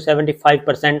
75%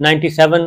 97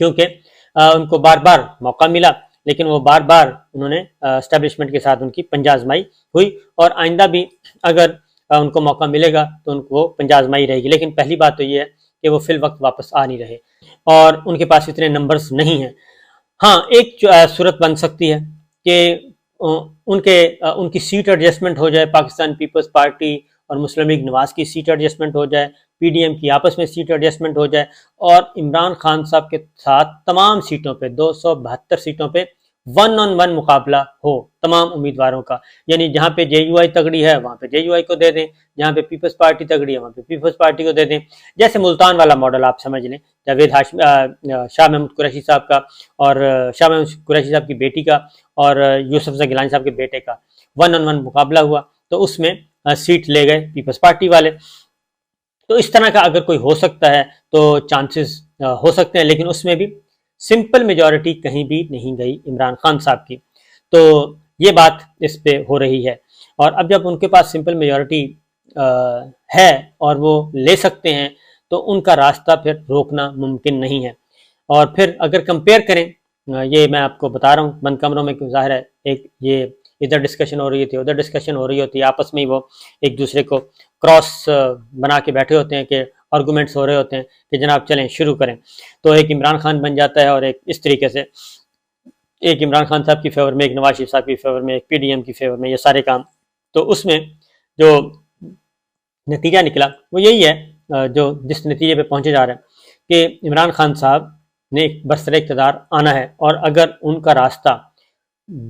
کیونکہ ان کو بار بار موقع ملا، لیکن وہ بار بار انہوں نے اسٹیبلشمنٹ کے ساتھ ان کی پنجہ آزمائی ہوئی، اور آئندہ بھی اگر ان کو موقع ملے گا تو ان کو پنجہ آزمائی رہے گی۔ لیکن پہلی بات تو یہ ہے کہ وہ فی الوقت واپس آ نہیں رہے اور ان کے پاس اتنے نمبرز نہیں ہیں۔ ہاں، ایک صورت بن سکتی ہے کہ ان کی سیٹ ایڈجسٹمنٹ ہو جائے، پاکستان پیپلز پارٹی اور مسلم لیگ نواز کی سیٹ ایڈجسٹمنٹ ہو جائے، پی ڈی ایم کی آپس میں سیٹ ایڈجسٹمنٹ ہو جائے، اور عمران خان صاحب کے ساتھ تمام سیٹوں پہ 272 سیٹوں پہ 1 on 1 مقابلہ ہو تمام امیدواروں کا، یعنی جہاں پہ جے یو آئی تگڑی ہے وہاں پہ جے یو آئی کو دے دیں، جہاں پہ پیپلز پارٹی تگڑی ہے وہاں پہ پیپلز پارٹی کو دے دیں، جیسے ملتان والا ماڈل آپ سمجھ لیں، جاوید شاہ محمود قریشی صاحب کا اور شاہ محمود قریشی صاحب کی بیٹی کا اور یوسف زئی گیلانی صاحب کے بیٹے کا 1 on 1 مقابلہ ہوا، تو اس میں سیٹ لے گئے پیپلز پارٹی والے۔ تو اس طرح کا اگر کوئی ہو سکتا ہے تو چانسز ہو سکتے ہیں، لیکن اس میں بھی سمپل میجورٹی کہیں بھی نہیں گئی عمران خان صاحب کی، تو یہ بات اس پہ ہو رہی ہے۔ اور اب جب ان کے پاس سمپل میجورٹی ہے اور وہ لے سکتے ہیں تو ان کا راستہ پھر روکنا ممکن نہیں ہے۔ اور پھر اگر کمپیئر کریں، یہ میں آپ کو بتا رہا ہوں بند کمروں میں، کیوں ظاہر ہے ایک یہ ادھر ڈسکشن ہو رہی ہوتی ہے ادھر ڈسکشن ہو رہی ہوتی ہے، آپس میں ہی وہ ایک دوسرے کو کراس بنا کے بیٹھے ہوتے ہیں کہ آرگومنٹس ہو رہے ہوتے ہیں کہ جناب چلیں شروع کریں، تو ایک عمران خان بن جاتا ہے اور ایک اس طریقے سے ایک عمران خان صاحب کی فیور میں، ایک نواز شریف صاحب کی فیور میں، ایک پی ڈی ایم کی فیور میں، یہ سارے کام۔ تو اس میں جو نتیجہ نکلا وہ یہی ہے، جو جس نتیجے پہ پہنچے جا رہے ہیں کہ عمران خان صاحب نے برسر اقتدار آنا ہے، اور اگر ان کا راستہ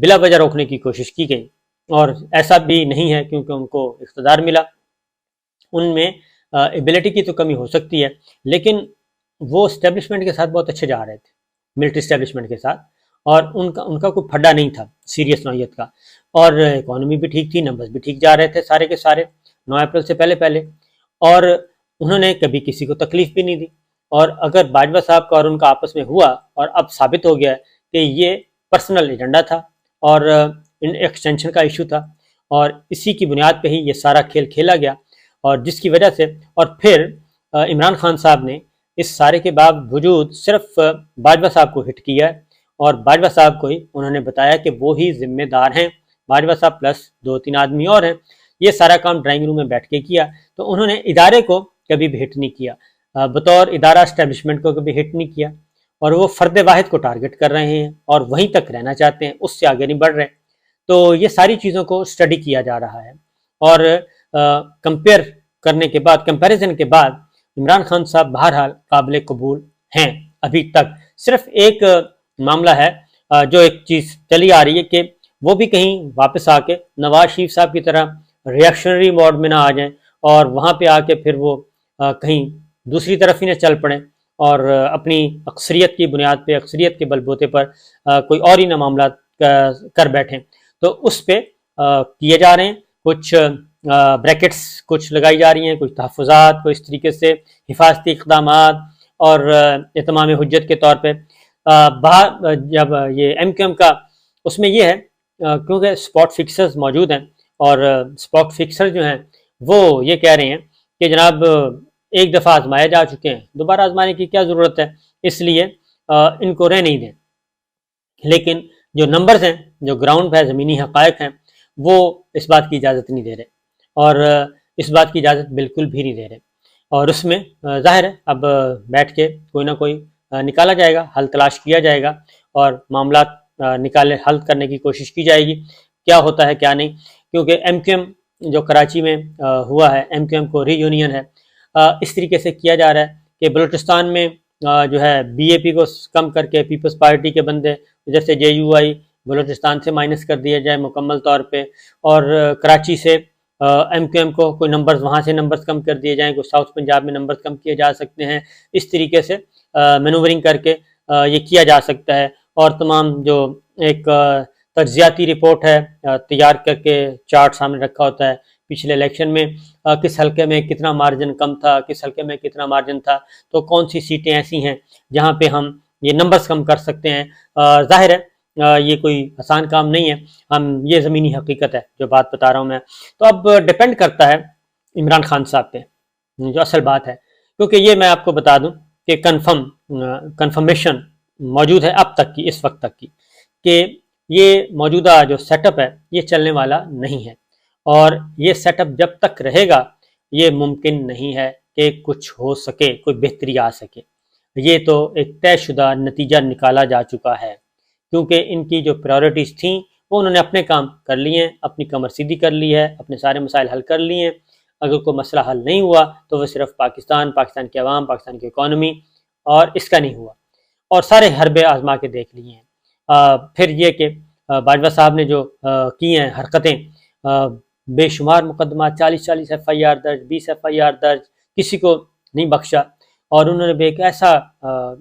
بلا وجہ روکنے کی کوشش کی گئی، اور ایسا بھی نہیں ہے کیونکہ ان کو اقتدار ملا، ان میں ایبلٹی کی تو کمی ہو سکتی ہے، لیکن وہ اسٹیبلشمنٹ کے ساتھ بہت اچھے جا رہے تھے، ملٹری اسٹیبلشمنٹ کے ساتھ، اور ان کا کوئی پھڈا نہیں تھا سیریس نوعیت کا، اور اکانومی بھی ٹھیک تھی، نمبرز بھی ٹھیک جا رہے تھے سارے کے سارے 9 اپریل سے پہلے، اور انہوں نے کبھی کسی کو تکلیف بھی نہیں دی۔ اور اگر باجوہ صاحب کا اور ان کا آپس میں ہوا اور اب ثابت ہو گیا ہے کہ یہ پرسنل ایجنڈا تھا اور ایکسٹینشن کا ایشو تھا، اور اسی کی بنیاد پہ ہی یہ سارا کھیل کھیلا گیا، اور جس کی وجہ سے اور پھر عمران خان صاحب نے اس سارے کے باوجود صرف باجوہ صاحب کو ہٹ کیا ہے، اور باجوہ صاحب کو ہی انہوں نے بتایا کہ وہ ہی ذمہ دار ہیں، باجوہ صاحب پلس 2-3 آدمی اور ہیں، یہ سارا کام ڈرائنگ روم میں بیٹھ کے کیا۔ تو انہوں نے ادارے کو کبھی بھی ہٹ نہیں کیا، بطور ادارہ اسٹیبلشمنٹ کو کبھی ہٹ نہیں کیا، اور وہ فرد واحد کو ٹارگٹ کر رہے ہیں اور وہیں تک رہنا چاہتے ہیں، اس سے آگے نہیں بڑھ رہے۔ تو یہ ساری چیزوں کو اسٹڈی کیا جا رہا ہے، اور کمپیئر کرنے کے بعد، کمپیریزن کے بعد عمران خان صاحب بہرحال قابل قبول ہیں ابھی تک۔ صرف ایک معاملہ ہے جو ایک چیز چلی آ رہی ہے کہ وہ بھی کہیں واپس آ کے نواز شریف صاحب کی طرح ریئیکشنری موڈ میں نہ آ جائیں، اور وہاں پہ آ کے پھر وہ کہیں دوسری طرف ہی نہ چل پڑیں، اور اپنی اکثریت کی بنیاد پہ، اکثریت کے بل بوتے پر کوئی اور ہی نہ معاملات کر بیٹھیں۔ تو اس پہ کیے جا رہے ہیں کچھ بریکٹس، کچھ لگائی جا رہی ہیں، کچھ تحفظات، کوئی اس طریقے سے حفاظتی اقدامات، اور اتمام حجت کے طور پہ جب یہ ایم کیو ایم کا اس میں یہ ہے کیونکہ سپاٹ فکسرز موجود ہیں، اور سپاٹ فکسر جو ہیں وہ یہ کہہ رہے ہیں کہ جناب ایک دفعہ آزمائے جا چکے ہیں، دوبارہ آزمانے کی کیا ضرورت ہے، اس لیے ان کو رہ نہیں دیں۔ لیکن جو نمبرز ہیں، جو گراؤنڈ پہ زمینی حقائق ہیں، وہ اس بات کی اجازت نہیں دے رہے، اور اس بات کی اجازت بالکل بھی نہیں دے رہے، اور اس میں ظاہر ہے اب بیٹھ کے کوئی نہ کوئی نکالا جائے گا، حل تلاش کیا جائے گا، اور معاملات حل کرنے کی کوشش کی جائے گی، کیا ہوتا ہے کیا نہیں۔ کیونکہ ایم کیو ایم جو کراچی میں ہوا ہے، ایم کیو ایم کو ری یونین ہے، اس طریقے سے کیا جا رہا ہے کہ بلوچستان میں جو ہے بی اے پی کو کم کر کے پیپلز پارٹی کے بندے جیسے جے یو آئی بلوچستان سے مائنس کر دیا جائے مکمل طور پہ، اور کراچی سے ایم کیو ایم کو کوئی نمبرز وہاں سے نمبرز کم کر دیے جائیں، کوئی ساؤتھ پنجاب میں نمبرز کم کیے جا سکتے ہیں، اس طریقے سے مینوورنگ کر کے یہ کیا جا سکتا ہے۔ اور تمام جو ایک تجزیاتی رپورٹ ہے تیار کر کے چارٹ سامنے رکھا ہوتا ہے، پچھلے الیکشن میں کس حلقے میں کتنا مارجن کم تھا، کس حلقے میں کتنا مارجن تھا، تو کون سی سیٹیں ایسی ہیں جہاں پہ ہم یہ نمبرز کم کر سکتے ہیں۔ ظاہر ہے یہ کوئی آسان کام نہیں ہے، یہ زمینی حقیقت ہے جو بات بتا رہا ہوں میں۔ تو اب ڈیپینڈ کرتا ہے عمران خان صاحب پہ، جو اصل بات ہے، کیونکہ یہ میں آپ کو بتا دوں کہ کنفرمیشن موجود ہے اب تک کی، اس وقت تک کی، کہ یہ موجودہ جو سیٹ اپ ہے یہ چلنے والا نہیں ہے، اور یہ سیٹ اپ جب تک رہے گا یہ ممکن نہیں ہے کہ کچھ ہو سکے، کوئی بہتری آ سکے۔ یہ تو ایک طے شدہ نتیجہ نکالا جا چکا ہے، کیونکہ ان کی جو پرائورٹیز تھیں وہ انہوں نے اپنے کام کر لیے ہیں، اپنی کمر سیدھی کر لی ہے، اپنے سارے مسائل حل کر لیے ہیں۔ اگر کوئی مسئلہ حل نہیں ہوا تو وہ صرف پاکستان کی عوام، پاکستان کی اکانومی اور اس کا نہیں ہوا، اور سارے حربے آزما کے دیکھ لیے ہیں۔ پھر یہ کہ باجوہ صاحب نے جو کی ہیں حرکتیں، بے شمار مقدمات، 40 ایف آئی آر درج، 20 ایف آئی آر درج، کسی کو نہیں بخشا، اور انہوں نے بھی ایک ایسا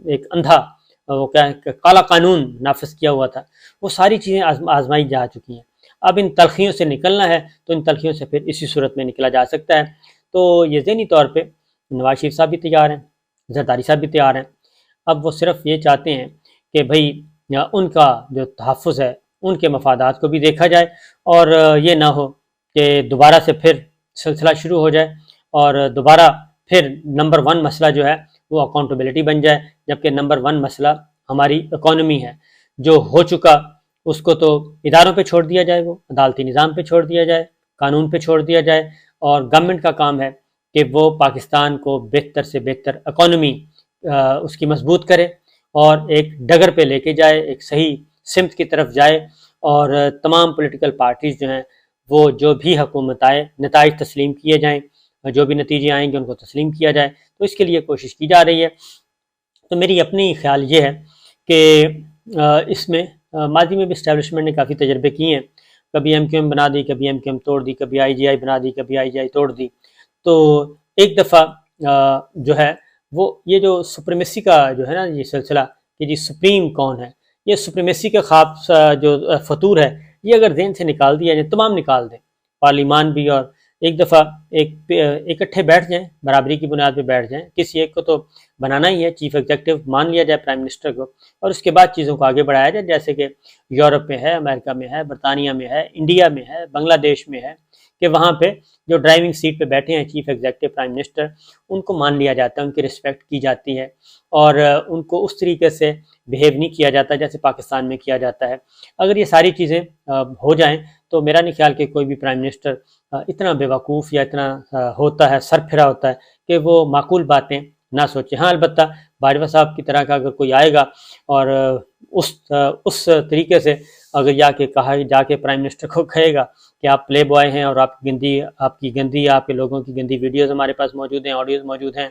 ایک اندھا وہ کیا ہے کالا قانون نافذ کیا ہوا تھا۔ وہ ساری چیزیں آزمائی جا چکی ہیں۔ اب ان تلخیوں سے نکلنا ہے تو ان تلخیوں سے پھر اسی صورت میں نکلا جا سکتا ہے۔ تو یہ ذہنی طور پہ نواز شریف صاحب بھی تیار ہیں، زرداری صاحب بھی تیار ہیں۔ اب وہ صرف یہ چاہتے ہیں کہ بھئی ان کا جو تحفظ ہے ان کے مفادات کو بھی دیکھا جائے، اور یہ نہ ہو کہ دوبارہ سے پھر سلسلہ شروع ہو جائے اور دوبارہ پھر نمبر 1 مسئلہ جو ہے وہ اکاؤنٹیبلٹی بن جائے، جبکہ نمبر 1 مسئلہ ہماری اکانومی ہے۔ جو ہو چکا اس کو تو اداروں پہ چھوڑ دیا جائے، وہ عدالتی نظام پہ چھوڑ دیا جائے، قانون پہ چھوڑ دیا جائے، اور گورنمنٹ کا کام ہے کہ وہ پاکستان کو بہتر سے بہتر اکانومی اس کی مضبوط کرے اور ایک ڈگر پہ لے کے جائے، ایک صحیح سمت کی طرف جائے، اور تمام پولیٹیکل پارٹیز جو ہیں وہ جو بھی حکومت آئے نتائج تسلیم کیے جائیں، جو بھی نتیجے آئیں گے ان کو تسلیم کیا جائے، تو اس کے لیے کوشش کی جا رہی ہے۔ تو میری اپنی خیال یہ ہے کہ اس میں ماضی میں بھی اسٹیبلشمنٹ نے کافی تجربے کیے ہیں، کبھی ایم کیو ایم بنا دی، کبھی ایم کیو ایم توڑ دی، کبھی آئی جی آئی بنا دی، کبھی آئی جی آئی توڑ دی۔ تو ایک دفعہ جو ہے وہ یہ جو سپریمیسی کا جو ہے نا یہ سلسلہ کہ جی سپریم کون ہے، یہ سپریمیسی کے خواب جو فطور ہے یہ اگر ذہن سے نکال دیا جائے، تمام نکال دیں، پارلیمان بھی، اور ایک دفعہ اکٹھے بیٹھ جائیں، برابری کی بنیاد پہ بیٹھ جائیں، کسی ایک کو تو بنانا ہی ہے چیف ایگزیکٹو، مان لیا جائے پرائم منسٹر کو، اور اس کے بعد چیزوں کو آگے بڑھایا جائے، جیسے کہ یورپ میں ہے، امریکہ میں ہے، برطانیہ میں ہے، انڈیا میں ہے، بنگلہ دیش میں ہے، کہ وہاں پہ جو ڈرائیونگ سیٹ پہ بیٹھے ہیں چیف ایگزیکٹو پرائم منسٹر، ان کو مان لیا جاتا ہے، ان کی رسپیکٹ کی جاتی ہے، اور ان کو اس طریقے سے بیہیو نہیں کیا جاتا جیسے پاکستان میں کیا جاتا ہے۔ اگر یہ ساری چیزیں ہو جائیں تو میرا نہیں خیال کہ کوئی بھی پرائم منسٹر اتنا بیوقوف یا اتنا ہوتا ہے سر پھرا ہوتا ہے کہ وہ معقول باتیں نہ سوچے۔ ہاں البتہ باجوہ صاحب کی طرح کا اگر کوئی آئے گا اور اس طریقے سے اگر جا کے پرائم منسٹر کو کہے گا کہ آپ پلے بوائے ہیں اور آپ کی گندی آپ کے لوگوں کی گندی ویڈیوز ہمارے پاس موجود ہیں، آڈیوز موجود ہیں،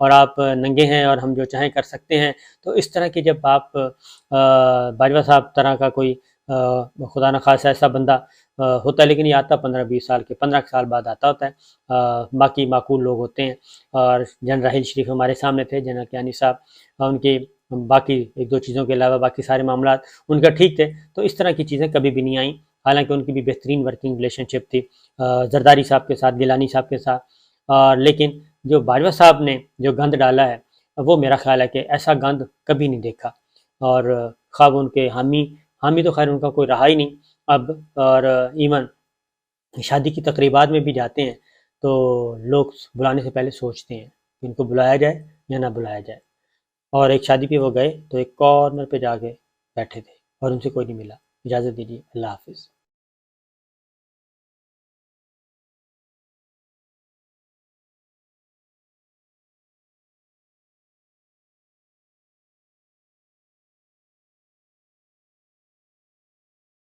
اور آپ ننگے ہیں اور ہم جو چاہیں کر سکتے ہیں، تو اس طرح کی جب آپ باجوہ صاحب طرح کا کوئی خدا نخواستہ ایسا بندہ ہوتا ہے، لیکن یہ آتا 15-20 سال کے 15 سال بعد آتا ہوتا ہے، باقی معقول لوگ ہوتے ہیں، اور جنرل راحیل شریف ہمارے سامنے تھے، جنرل کیانی صاحب، ان کے باقی 1-2 چیزوں کے علاوہ باقی سارے معاملات ان کا ٹھیک تھے، تو اس طرح کی چیزیں کبھی بھی نہیں آئیں، حالانکہ ان کی بھی بہترین ورکنگ ریلیشن شپ تھی زرداری صاحب کے ساتھ، گیلانی صاحب کے ساتھ، لیکن جو باجوہ صاحب نے جو گند ڈالا ہے وہ میرا خیال ہے کہ ایسا گند کبھی نہیں دیکھا، اور خواب ان کے حامی تو خیر ان کا کوئی رہا ہی نہیں اب، اور ایون شادی کی تقریبات میں بھی جاتے ہیں تو لوگ بلانے سے پہلے سوچتے ہیں کہ ان کو بلایا جائے یا نہ بلایا جائے، اور ایک شادی پہ وہ گئے تو ایک کارنر پہ جا کے بیٹھے تھے اور ان سے کوئی نہیں ملا۔ اجازت دیجیے، اللہ حافظ۔